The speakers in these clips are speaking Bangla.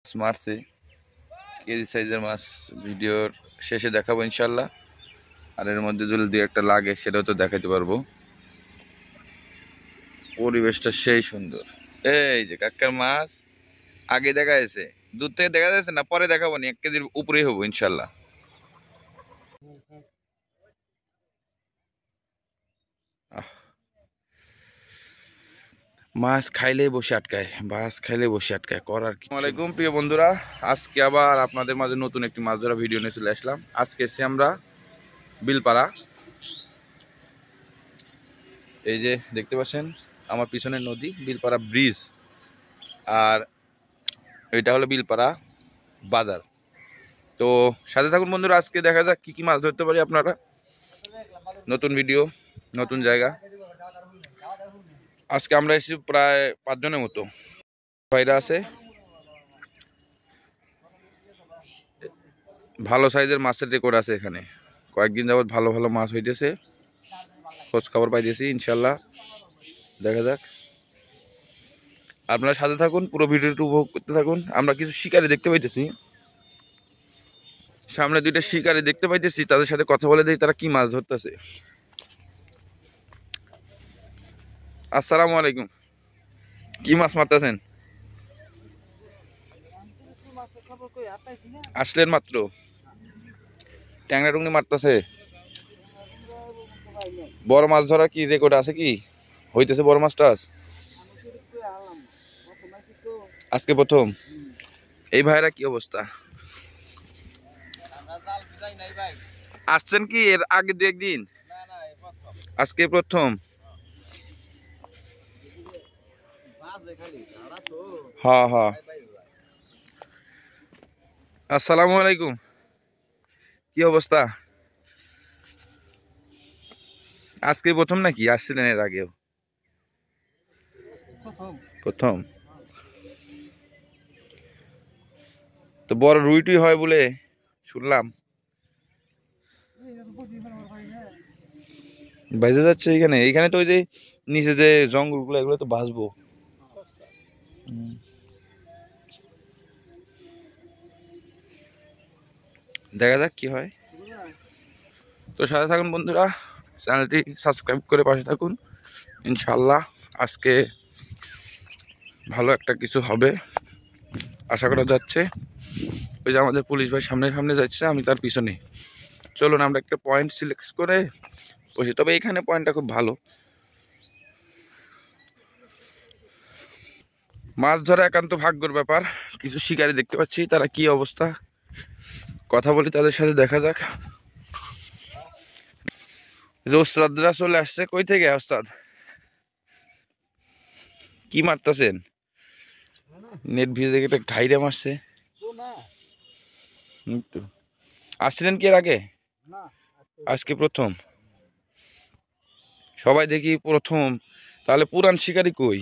মাছ মারছে, কেজি সাইজের মাছ ভিডিওর শেষে দেখাবো ইনশাল্লাহ। আর এর মধ্যে যদি দু একটা লাগে সেটাও তো দেখাতে পারবো। পরিবেশটা সেই সুন্দর। এই যে কাকার মাছ আগে দেখা যাচ্ছে, দূর থেকে দেখা যাচ্ছে না, পরে দেখাবো নি, 1 কেজির উপরেই হবো ইনশাল্লাহ। মাছ খাইলে বসে আটকায়, মাছ খাইলে বসে আটকায়, করার কি। আসসালামু আলাইকুম প্রিয় বন্ধুরা, আজকে আবার আপনাদের মাঝে নতুন একটি মাছ ধরা ভিডিও নিয়ে চলে আসলাম। আজকে এসেছি আমরা বিলপাড়া। এই যে দেখতে পাচ্ছেন আমার পিছনের নদী বিলপাড়া ব্রিজ, আর এটা হলো বিলপাড়া বাজার। তো সাথে থাকুন বন্ধুরা, আজকে দেখা যাক কি কি মাছ ধরতে পারি আপনারা। নতুন ভিডিও, নতুন জায়গা। আজকে আমরা এসেছি প্রায় 5 জনের মতো ভাইরা আছে। ভালো সাইজের মাছের রেকর্ড আছে এখানে, কয়েকদিন যাবত ভালো ভালো মাছ হইতেছে, খোঁজ খবর পাইতেছি ইনশাল্লাহ। দেখা যাক, আপনারা সাথে থাকুন, পুরো ভিডিওটি উপভোগ করতে থাকুন। আমরা কিছু শিকারি দেখতে পাইতেছি, সামনে 2টা শিকারি দেখতে পাইতেছি, তাদের সাথে কথা বলে দেখি তারা কি মাছ ধরতেছে। আসসালামু আলাইকুম, কি মাছ মারতেছেন? আসলেন মাত্র? ট্যাংরা টুংনি মারতেছে। বড় মাছ ধরা কি রেকর্ড আছে, কি হইতেছে বড় মাছ টাছ? আজকে প্রথম। এই ভাইরা কি অবস্থা? আসছেন কি এর আগে 2 একদিন? আজকে প্রথম। হ্যাঁ হ্যাঁ। আসসালামু আলাইকুম, কি অবস্থা? আজকে প্রথম নাকি আসছিলেন এর আগেও? প্রথম। তো বড় রুইটুই হয় বলে শুনলাম। বাইজে যাচ্ছে এইখানে, এইখানে তো ওই যে নিচে যে জঙ্গলগুলো এগুলো তো বাঁচবো। দেখা যাক কি হয়। তো সাথে থাকুন বন্ধুরা, চ্যানেলটি সাবস্ক্রাইব করে পাশে থাকুন ইনশাল্লাহ। আজকে ভালো একটা কিছু হবে আশা করা যাচ্ছে। ওই যে আমাদের পুলিশ ভাই সামনে সামনে যাচ্ছে, আমি তার পিছনে। চলুন আমরা একটা পয়েন্ট সিলেক্ট করে বসি। তবে এখানে পয়েন্টটা খুব ভালো। মাছ ধরা একান্ত ভাগ্যর ব্যাপার। কিছু শিকারি দেখতে পাচ্ছি, তারা কি অবস্থা কথা বলি তাদের সাথে, দেখা যাক। ওস্তাদরা চলে আসছে। কই থেকে ওস্তাদ? কি মারতেছেন? নেট ভিজে দেখে একটা ঘাইরে মারছে। আসছিলেন কি এর আগে? আজকে প্রথম। সবাই দেখি প্রথম, তাহলে পুরান শিকারি কই?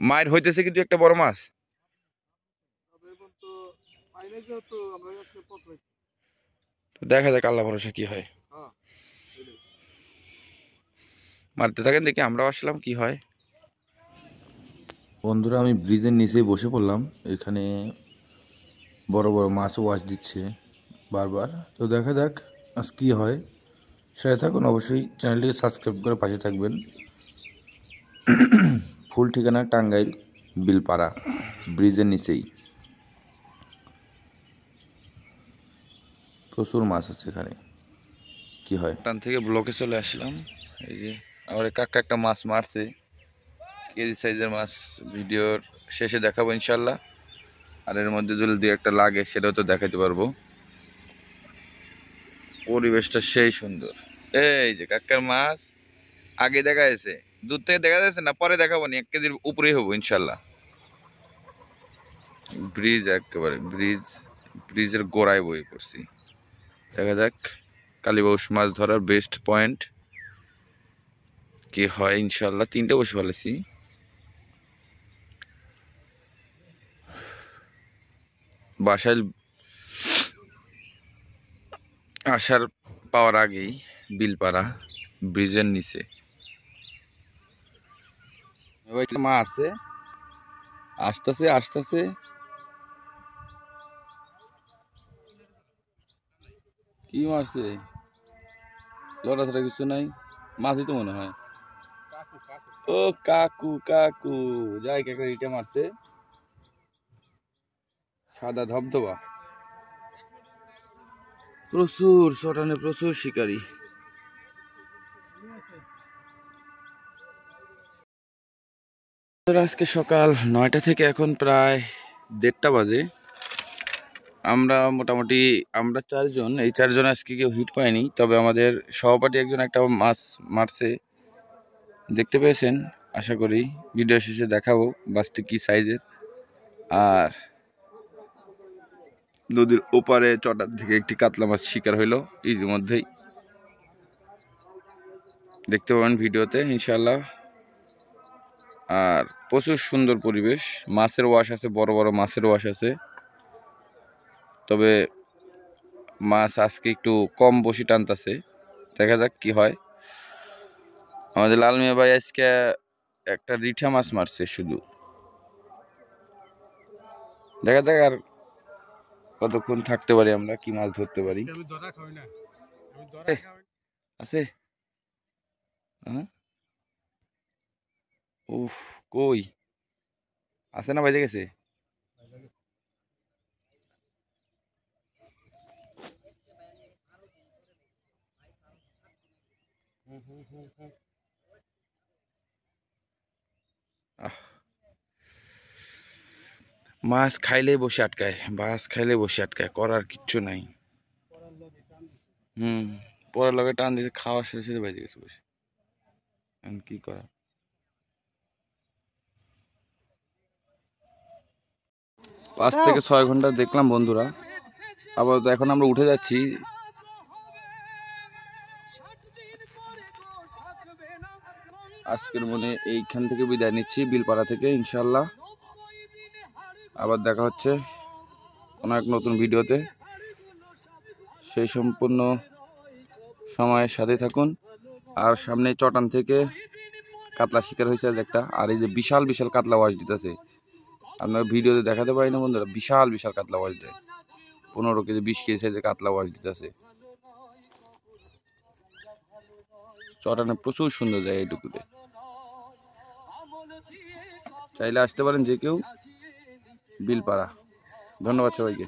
মায়ের হইতেছে কিন্তু একটা বড় মাছ। দেখা যাক আল্লাহ ভরসা কি হয়। মারতে থাকেন, দেখি আমরাও আসলাম কি হয়। বন্ধুরা, আমি ব্রিজের নিচেই বসে পড়লাম। এখানে বড় বড় মাছ ওয়াশ দিচ্ছে বারবার। তো দেখা যাক আজ কি হয়। সাথে থাকুন, অবশ্যই চ্যানেলটিকে সাবস্ক্রাইব করে পাশে থাকবেন। ফুল ঠিকানা টাঙ্গাইল বিলপাড়া, ব্রিজের নিচেই। প্রচুর মাছ আছে এখানে, কি হয়। টান থেকে ব্লকে চলে আসলাম। এই যে আমার কাকা একটা মাছ মারছে, কেজি সাইজের মাছ ভিডিওর শেষে দেখাবো ইনশাল্লাহ। আর এর মধ্যে যদি দু একটা লাগে সেটাও তো দেখাতে পারবো। পরিবেশটা সেই সুন্দর। এই যে কাকার মাছ আগে দেখা যাচ্ছে, দূর থেকে দেখা যাচ্ছে না, পরে দেখাবো নি, 1 কেজির উপরেই হবো ইনশাল্লাহ। ব্রিজ একেবারে ব্রিজের গোড়ায় বয়ে পড়ছি। দেখা যাক কালীবাউস মাছ ধরার বেস্ট পয়েন্ট কি হয় ইনশাল্লাহ। 3টে বসে ফেলেছি। বাসায় আসার পাওয়ার আগেই বিলপাড়া ব্রিজের নিচে মারছে। আসতেছে আসতেছে। কি মারছে? লড়াছড়া কিছু নাই, মাছই তো মনে হয়। ও কাকু কাকু, যাই কাকু এটা মারছে, সাদা ধবধবা। প্রচুর চটানে, প্রচুর শিকারী। আজকে সকাল 9টা থেকে এখন প্রায় 1:30 বাজে। আমরা মোটামুটি আমরা 4 জন, এই 4 জন আজকে কেউ হিট পায়নি, তবে আমাদের সহপাঠী একজন একটা মাছ মারছে, দেখতে পেয়েছেন আশা করি। ভিডিও শেষে দেখাবো মাছটি কি সাইজের। আর নদীর ওপারে চটার থেকে একটি কাতলা মাছ শিকার হইলো ইতিমধ্যেই, দেখতে পাবেন ভিডিওতে ইনশাল্লাহ। আর প্রচুর সুন্দর পরিবেশ, মাছের ওয়াশ আছে, বড় বড় মাছের ওয়াশ আছে। তবে মাছ আজকে একটু কম বসি টানতেছে, দেখা যাক কি হয়। আমাদের লাল মিয়া ভাই আজকে একটা রিঠা মাছ মারছে শুধু, দেখা যাক আর কতক্ষণ থাকতে পারি, আমরা কি মাছ ধরতে পারি। আছে হ্যাঁ, উফ, কই আছে না, বাইরে গেছে? মাছ খাইলে বসে আটকায়, মাছ খাইলে বসে আটকায়, করার কিচ্ছু নাই। পরের লগে টান দিতে খাওয়া শেষে বাইরে গেছে বসে, এখন কি করা। 5 থেকে 6 ঘন্টা দেখলাম বন্ধুরা। আপাতত এখন আমরা উঠে যাচ্ছি। আজকের মনে এইখান থেকে বিদায় নিচ্ছি, বিলপাড়া থেকে ইনশাল্লাহ। আবার দেখা হচ্ছে কোনো এক নতুন ভিডিওতে, সেই সম্পূর্ণ সময়ের সাথে থাকুন। আর সামনে চটান থেকে কাতলা শিকার হয়েছে একটা, আর এই যে বিশাল বিশাল কাতলা ওয়াশ দিতেছে, আপনার ভিডিওতে দেখাতে পারি না বন্ধুরা, বিশাল বিশাল কাতলা ওয়াশ দেয়, 15 কেজি 20 কেজি সাইজে কাতলা ওয়াশ দিতেছে। চটানে প্রচুর সুন্দর জায়গা এইটুকুতে, চাইলে আসতে পারেন যে কেউ, বিলপাড়া। ধন্যবাদ সবাইকে।